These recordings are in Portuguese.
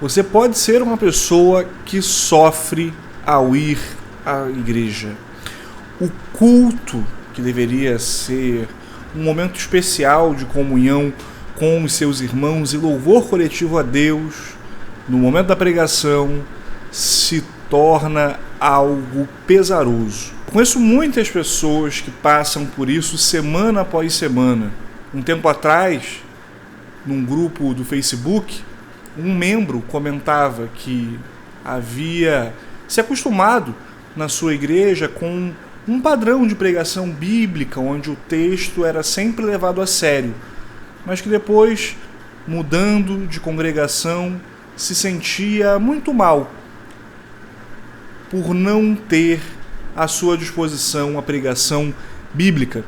Você pode ser uma pessoa que sofre ao ir à igreja. O culto, que deveria ser um momento especial de comunhão com os seus irmãos e louvor coletivo a Deus, no momento da pregação, se torna algo pesaroso. Conheço muitas pessoas que passam por isso semana após semana. Um tempo atrás, num grupo do Facebook, um membro comentava que havia se acostumado na sua igreja com um padrão de pregação bíblica, onde o texto era sempre levado a sério, mas que depois, mudando de congregação, se sentia muito mal por não ter à sua disposição a pregação bíblica.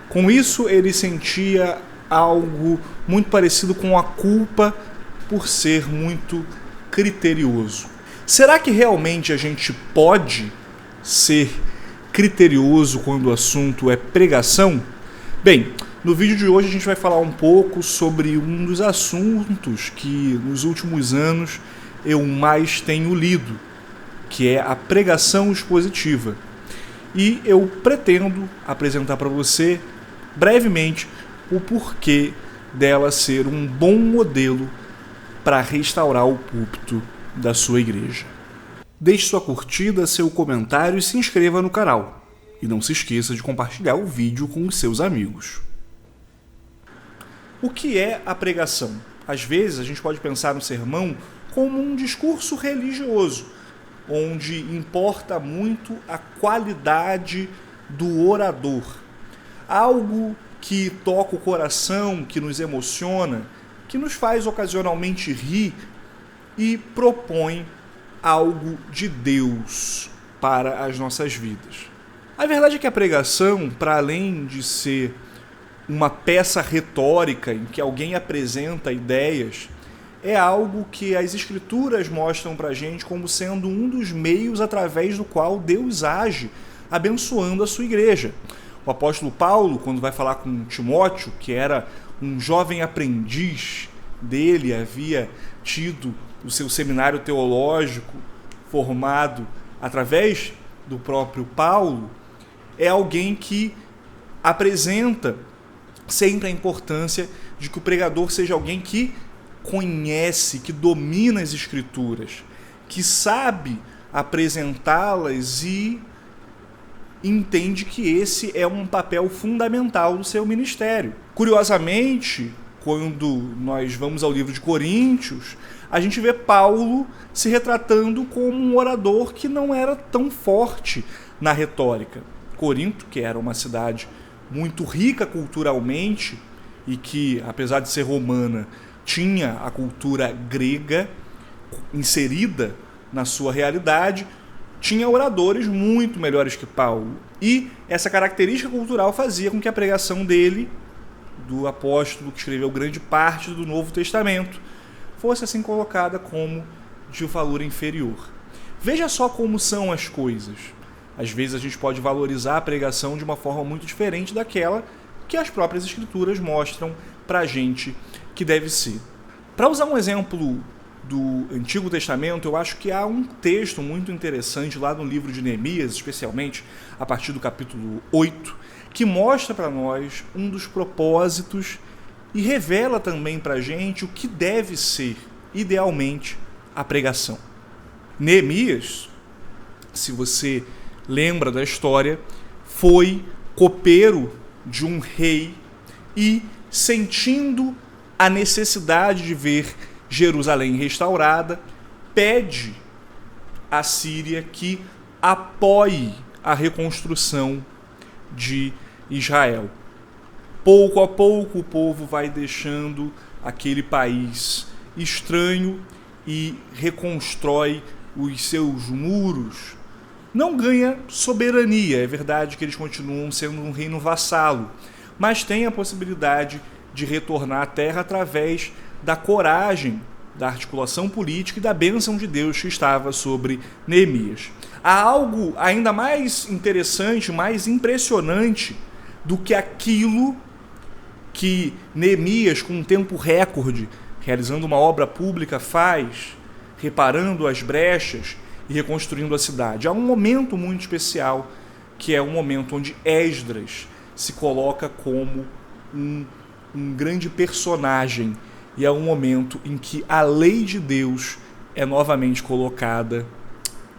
Com isso, ele sentia algo muito parecido com a culpa por ser muito criterioso. Será que realmente a gente pode ser criterioso quando o assunto é pregação? Bem, no vídeo de hoje a gente vai falar um pouco sobre um dos assuntos que nos últimos anos eu mais tenho lido, que é a pregação expositiva. E eu pretendo apresentar para você brevemente o porquê dela ser um bom modelo para restaurar o púlpito da sua igreja. Deixe sua curtida, seu comentário e se inscreva no canal. E não se esqueça de compartilhar o vídeo com os seus amigos. O que é a pregação? Às vezes a gente pode pensar no sermão como um discurso religioso, onde importa muito a qualidade do orador. Algo que toca o coração, que nos emociona, que nos faz ocasionalmente rir e propõe algo de Deus para as nossas vidas. A verdade é que a pregação, para além de ser uma peça retórica em que alguém apresenta ideias, é algo que as Escrituras mostram para a gente como sendo um dos meios através do qual Deus age, abençoando a sua igreja. O apóstolo Paulo, quando vai falar com Timóteo, que era um jovem aprendiz dele, havia tido o seu seminário teológico formado através do próprio Paulo, é alguém que apresenta sempre a importância de que o pregador seja alguém que conhece, que domina as Escrituras, que sabe apresentá-las e entende que esse é um papel fundamental do seu ministério. Curiosamente, quando nós vamos ao livro de Coríntios, a gente vê Paulo se retratando como um orador que não era tão forte na retórica. Corinto, que era uma cidade muito rica culturalmente e que, apesar de ser romana, tinha a cultura grega inserida na sua realidade, tinha oradores muito melhores que Paulo. E essa característica cultural fazia com que a pregação dele, do apóstolo que escreveu grande parte do Novo Testamento, fosse assim colocada como de valor inferior. Veja só como são as coisas. Às vezes a gente pode valorizar a pregação de uma forma muito diferente daquela que as próprias Escrituras mostram para a gente que deve ser. Para usar um exemplo do Antigo Testamento, eu acho que há um texto muito interessante lá no livro de Neemias, especialmente a partir do capítulo 8, que mostra para nós um dos propósitos e revela também para a gente o que deve ser, idealmente, a pregação. Neemias, se você lembra da história, foi copeiro de um rei e, sentindo a necessidade de ver Jerusalém restaurada, pede à Síria que apoie a reconstrução de Israel. Pouco a pouco o povo vai deixando aquele país estranho e reconstrói os seus muros. Não ganha soberania, é verdade que eles continuam sendo um reino vassalo, mas tem a possibilidade de retornar à terra através da coragem, da articulação política e da bênção de Deus que estava sobre Neemias. Há algo ainda mais interessante, mais impressionante do que aquilo que Neemias, com um tempo recorde, realizando uma obra pública, faz, reparando as brechas e reconstruindo a cidade. Há um momento muito especial, que é o momento onde Esdras se coloca como um grande personagem, e é um momento em que a lei de Deus é novamente colocada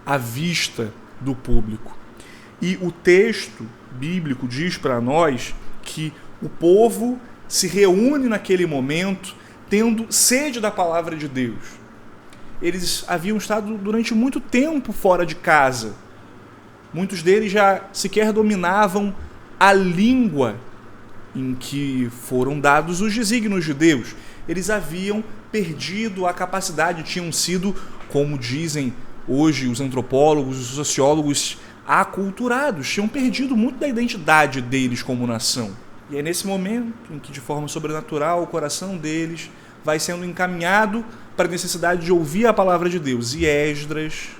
à vista do público. E o texto bíblico diz para nós que o povo se reúne naquele momento tendo sede da palavra de Deus. Eles haviam estado durante muito tempo fora de casa. Muitos deles já sequer dominavam a língua em que foram dados os desígnios de Deus. Eles haviam perdido a capacidade, tinham sido, como dizem hoje os antropólogos, os sociólogos, aculturados, tinham perdido muito da identidade deles como nação. E é nesse momento em que, de forma sobrenatural, o coração deles vai sendo encaminhado para a necessidade de ouvir a palavra de Deus. E Esdras,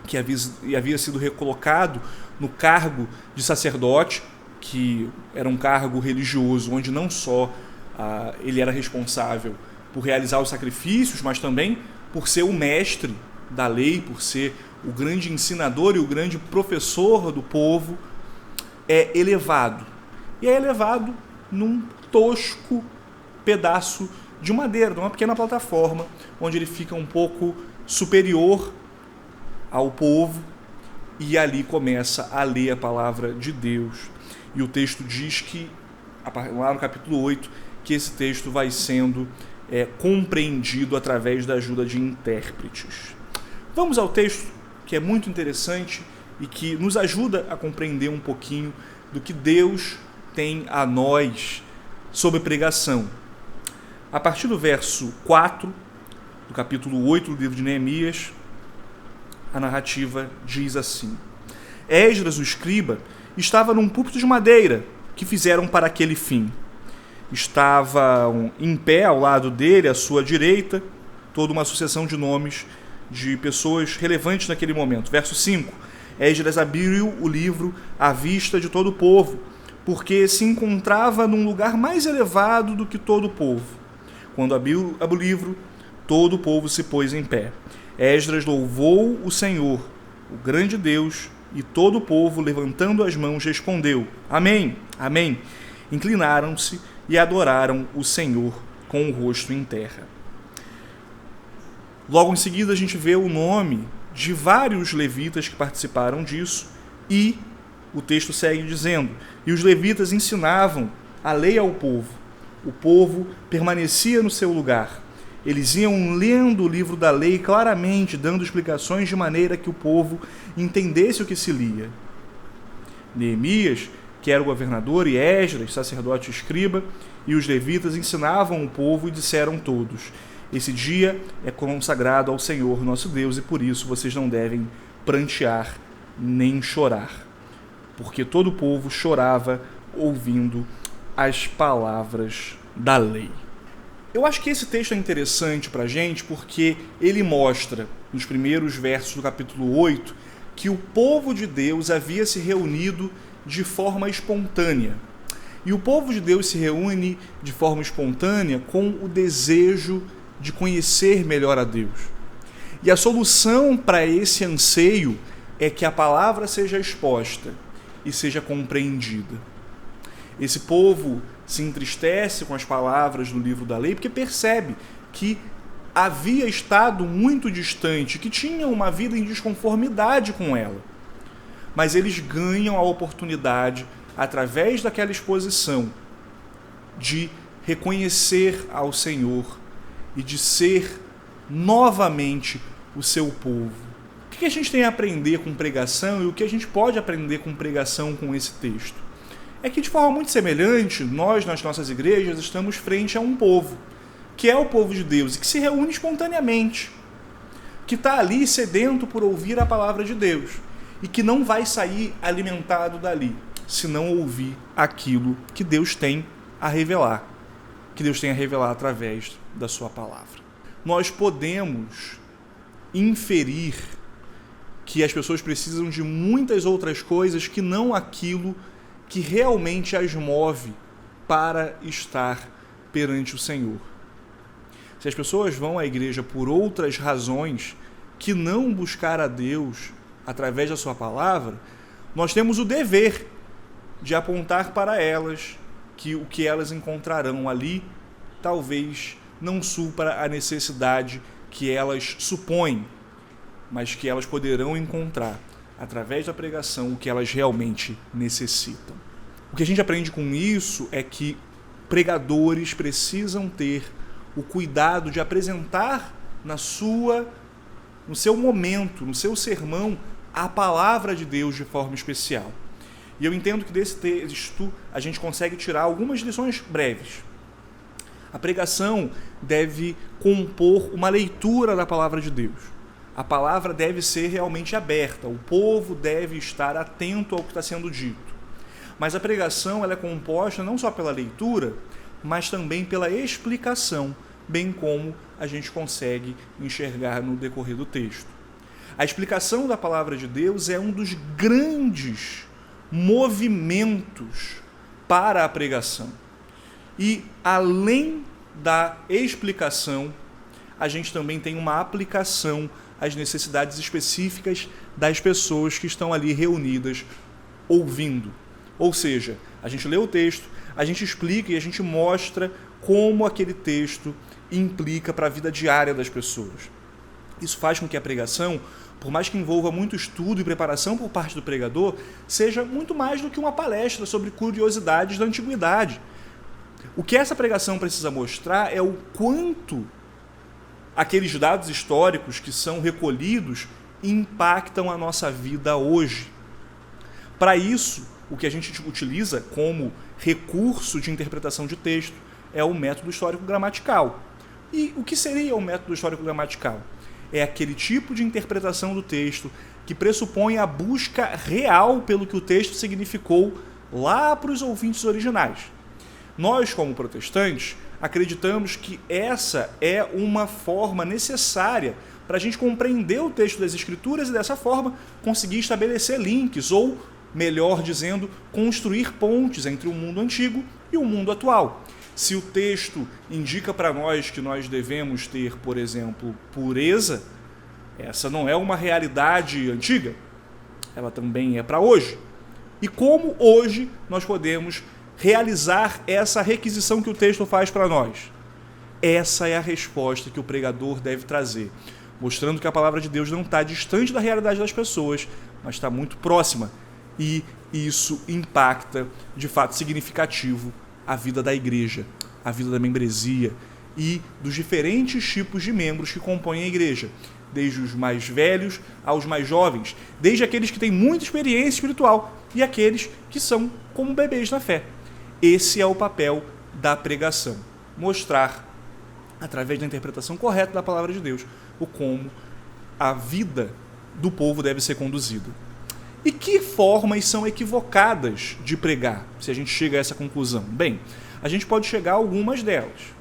que havia sido recolocado no cargo de sacerdote, que era um cargo religioso, onde não só ele era responsável por realizar os sacrifícios, mas também por ser o mestre da lei, por ser o grande ensinador e o grande professor do povo, é elevado. E é elevado num tosco pedaço de madeira, numa pequena plataforma, onde ele fica um pouco superior ao povo, e ali começa a ler a palavra de Deus. E o texto diz que, lá no capítulo 8, que esse texto vai sendo compreendido através da ajuda de intérpretes. Vamos ao texto, que é muito interessante e que nos ajuda a compreender um pouquinho do que Deus tem a nós sobre pregação. A partir do verso 4, do capítulo 8 do livro de Neemias, a narrativa diz assim: Esdras, o escriba, estava num púlpito de madeira que fizeram para aquele fim. Estavam em pé ao lado dele, à sua direita, toda uma sucessão de nomes de pessoas relevantes naquele momento. Verso 5. Esdras abriu o livro à vista de todo o povo, porque se encontrava num lugar mais elevado do que todo o povo. Quando abriu o livro, todo o povo se pôs em pé. Esdras louvou o Senhor, o grande Deus, e todo o povo, levantando as mãos, respondeu: Amém, Amém. Inclinaram-se e adoraram o Senhor com o rosto em terra. Logo em seguida a gente vê o nome de vários levitas que participaram disso, e o texto segue dizendo: E os levitas ensinavam a lei ao povo. O povo permanecia no seu lugar. Eles iam lendo o livro da lei claramente, dando explicações de maneira que o povo entendesse o que se lia. Neemias, que era o governador, e Esdras, sacerdote e escriba, e os levitas ensinavam o povo e disseram todos: Esse dia é consagrado ao Senhor nosso Deus, e por isso vocês não devem prantear nem chorar. Porque todo o povo chorava ouvindo as palavras da lei. Eu acho que esse texto é interessante para a gente porque ele mostra, nos primeiros versos do capítulo 8, que o povo de Deus havia se reunido de forma espontânea. E o povo de Deus se reúne de forma espontânea com o desejo de conhecer melhor a Deus. E a solução para esse anseio é que a palavra seja exposta e seja compreendida. Esse povo se entristece com as palavras do livro da lei porque percebe que havia estado muito distante, que tinha uma vida em desconformidade com ela. Mas eles ganham a oportunidade, através daquela exposição, de reconhecer ao Senhor e de ser novamente o seu povo. O que a gente tem a aprender com pregação e o que a gente pode aprender com pregação com esse texto? É que, de forma muito semelhante, nós, nas nossas igrejas, estamos frente a um povo, que é o povo de Deus, e que se reúne espontaneamente, que está ali sedento por ouvir a palavra de Deus, e que não vai sair alimentado dali, se não ouvir aquilo que Deus tem a revelar, que Deus tem a revelar através da sua palavra. Nós podemos inferir que as pessoas precisam de muitas outras coisas que não aquilo que realmente as move para estar perante o Senhor. se as pessoas vão à igreja por outras razões que não buscar a Deus através da sua palavra, nós temos o dever de apontar para elas que o que elas encontrarão ali talvez não supra a necessidade que elas supõem, mas que elas poderão encontrar através da pregação o que elas realmente necessitam. O que a gente aprende com isso é que pregadores precisam ter o cuidado de apresentar no seu momento, no seu sermão, a palavra de Deus de forma especial. E eu entendo que desse texto a gente consegue tirar algumas lições breves. A pregação deve compor uma leitura da palavra de Deus. A palavra deve ser realmente aberta, o povo deve estar atento ao que está sendo dito. Mas a pregação ela é composta não só pela leitura, mas também pela explicação, bem como a gente consegue enxergar no decorrer do texto. A explicação da palavra de Deus é um dos grandes movimentos para a pregação. E, além da explicação, a gente também tem uma aplicação às necessidades específicas das pessoas que estão ali reunidas ouvindo. Ou seja, a gente lê o texto, a gente explica e a gente mostra como aquele texto implica para a vida diária das pessoas. Isso faz com que a pregação, por mais que envolva muito estudo e preparação por parte do pregador, seja muito mais do que uma palestra sobre curiosidades da antiguidade. O que essa pregação precisa mostrar é o quanto aqueles dados históricos que são recolhidos impactam a nossa vida hoje. Para isso, o que a gente utiliza como recurso de interpretação de texto é o método histórico-gramatical. E o que seria o método histórico-gramatical? É aquele tipo de interpretação do texto que pressupõe a busca real pelo que o texto significou lá para os ouvintes originais. Nós, como protestantes, acreditamos que essa é uma forma necessária para a gente compreender o texto das Escrituras e, dessa forma, conseguir estabelecer links, ou, melhor dizendo, construir pontes entre o mundo antigo e o mundo atual. Se o texto indica para nós que nós devemos ter, por exemplo, pureza, essa não é uma realidade antiga, ela também é para hoje. E como hoje nós podemos realizar essa requisição que o texto faz para nós? Essa é a resposta que o pregador deve trazer, mostrando que a palavra de Deus não está distante da realidade das pessoas, mas está muito próxima. E isso impacta, de fato significativo, a vida da igreja, a vida da membresia e dos diferentes tipos de membros que compõem a igreja, desde os mais velhos aos mais jovens, desde aqueles que têm muita experiência espiritual e aqueles que são como bebês na fé. Esse é o papel da pregação, mostrar, através da interpretação correta da palavra de Deus, o como a vida do povo deve ser conduzida. E que formas são equivocadas de pregar, se a gente chega a essa conclusão? Bem, a gente pode chegar a algumas delas.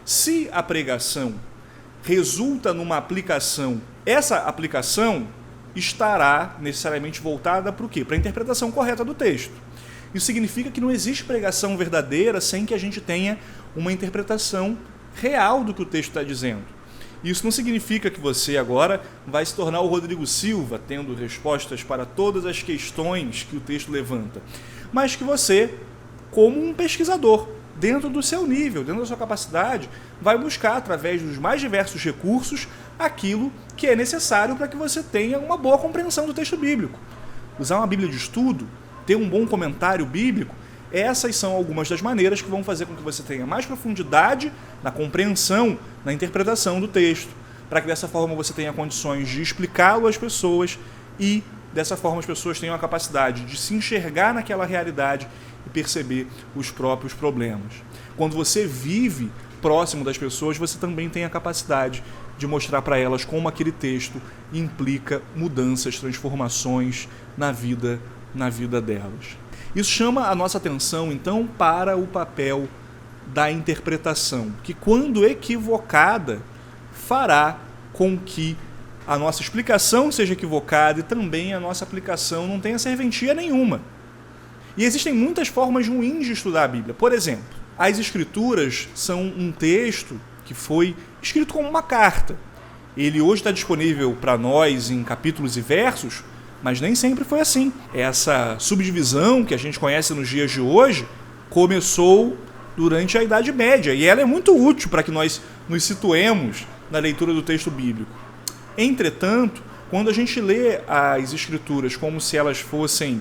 Se a pregação resulta numa aplicação, essa aplicação estará necessariamente voltada para o quê? Para a interpretação correta do texto. Isso significa que não existe pregação verdadeira sem que a gente tenha uma interpretação real do que o texto está dizendo. Isso não significa que você agora vai se tornar o Rodrigo Silva, tendo respostas para todas as questões que o texto levanta, mas que você, como um pesquisador, dentro do seu nível, dentro da sua capacidade, vai buscar, através dos mais diversos recursos, aquilo que é necessário para que você tenha uma boa compreensão do texto bíblico. Usar uma Bíblia de estudo, ter um bom comentário bíblico, essas são algumas das maneiras que vão fazer com que você tenha mais profundidade na compreensão, na interpretação do texto, para que dessa forma você tenha condições de explicá-lo às pessoas e dessa forma as pessoas tenham a capacidade de se enxergar naquela realidade e perceber os próprios problemas. Quando você vive próximo das pessoas, você também tem a capacidade de mostrar para elas como aquele texto implica mudanças, transformações na vida delas. Isso chama a nossa atenção, então, para o papel da interpretação, que, quando equivocada, fará com que a nossa explicação seja equivocada e também a nossa aplicação não tenha serventia nenhuma. E existem muitas formas ruins de estudar a Bíblia. Por exemplo, as Escrituras são um texto que foi escrito como uma carta. Ele hoje está disponível para nós em capítulos e versos, mas nem sempre foi assim. Essa subdivisão que a gente conhece nos dias de hoje começou durante a Idade Média, e ela é muito útil para que nós nos situemos na leitura do texto bíblico. Entretanto, quando a gente lê as Escrituras como se elas fossem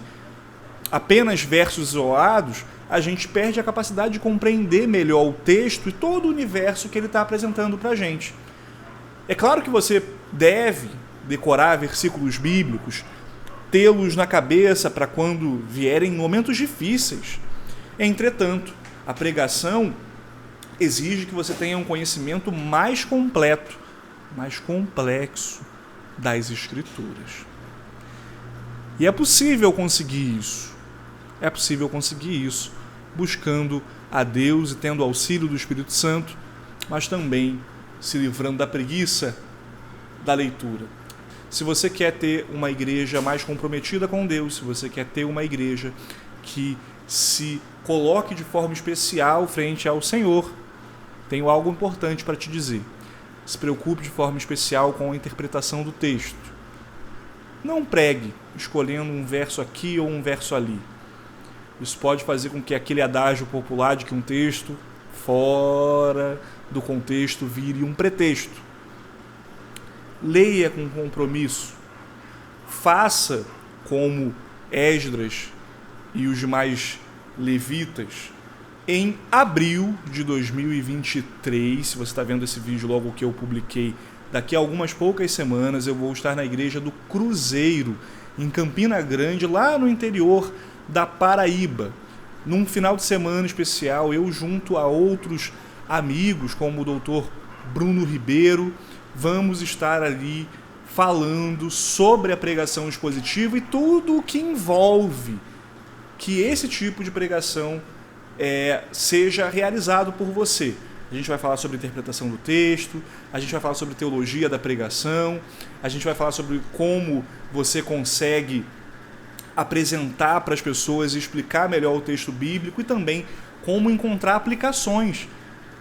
apenas versos isolados, a gente perde a capacidade de compreender melhor o texto e todo o universo que ele está apresentando para a gente. É claro que você deve decorar versículos bíblicos, tê-los na cabeça para quando vierem momentos difíceis. Entretanto, a pregação exige que você tenha um conhecimento mais completo, mais complexo das Escrituras. E é possível conseguir isso. É possível conseguir isso buscando a Deus e tendo auxílio do Espírito Santo, mas também se livrando da preguiça da leitura. Se você quer ter uma igreja mais comprometida com Deus, se você quer ter uma igreja que se coloque de forma especial frente ao Senhor, tenho algo importante para te dizer. Se preocupe de forma especial com a interpretação do texto. Não pregue escolhendo um verso aqui ou um verso ali. Isso pode fazer com que aquele adágio popular de que um texto fora do contexto vire um pretexto. Leia com compromisso. Faça como Esdras e os demais levitas em abril de 2023. Se você está vendo esse vídeo logo que eu publiquei, daqui a algumas poucas semanas eu vou estar na igreja do Cruzeiro, em Campina Grande, lá no interior da Paraíba. Num final de semana especial, eu junto a outros amigos, como o doutor Bruno Ribeiro, vamos estar ali falando sobre a pregação expositiva e tudo o que envolve que esse tipo de pregação seja realizado por você. A gente vai falar sobre interpretação do texto, a gente vai falar sobre teologia da pregação, a gente vai falar sobre como você consegue apresentar para as pessoas e explicar melhor o texto bíblico e também como encontrar aplicações,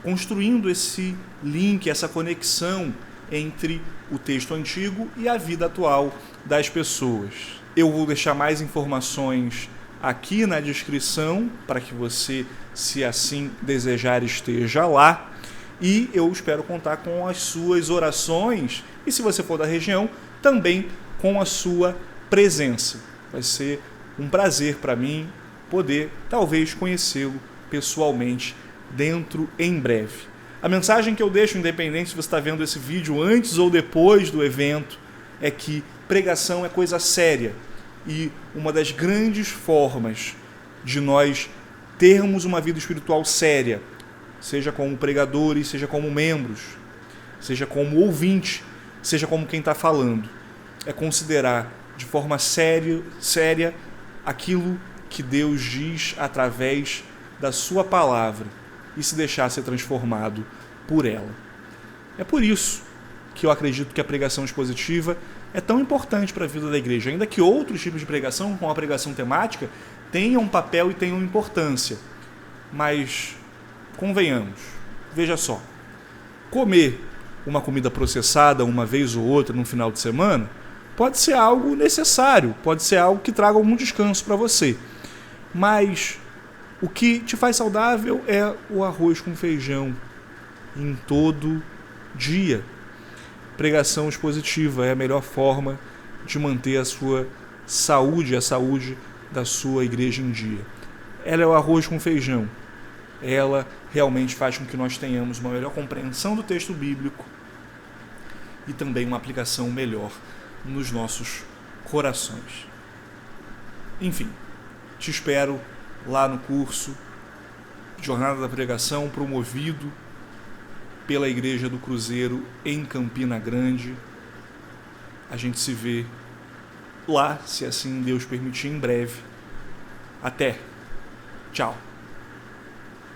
construindo esse link, essa conexão entre o texto antigo e a vida atual das pessoas. Eu vou deixar mais informações aqui na descrição para que você, se assim desejar, esteja lá. E eu espero contar com as suas orações e, se você for da região, também com a sua presença. Vai ser um prazer para mim poder, talvez, conhecê-lo pessoalmente dentro em breve. A mensagem que eu deixo, independente se você está vendo esse vídeo antes ou depois do evento, é que pregação é coisa séria e uma das grandes formas de nós termos uma vida espiritual séria, seja como pregadores, seja como membros, seja como ouvinte, seja como quem está falando, é considerar de forma séria aquilo que Deus diz através da sua palavra e se deixar ser transformado por ela. É por isso que eu acredito que a pregação expositiva é tão importante para a vida da igreja, ainda que outros tipos de pregação, como a pregação temática, tenham papel e tenham importância. Mas, convenhamos, veja só, comer uma comida processada uma vez ou outra no final de semana pode ser algo necessário, pode ser algo que traga algum descanso para você. Mas o que te faz saudável é o arroz com feijão em todo dia. Pregação expositiva é a melhor forma de manter a sua saúde, a saúde da sua igreja em dia. Ela é o arroz com feijão. Ela realmente faz com que nós tenhamos uma melhor compreensão do texto bíblico e também uma aplicação melhor nos nossos corações. Enfim, te espero lá no curso Jornada da Pregação, promovido pela Igreja do Cruzeiro em Campina Grande. A gente se vê lá, se assim Deus permitir, em breve. Até. Tchau.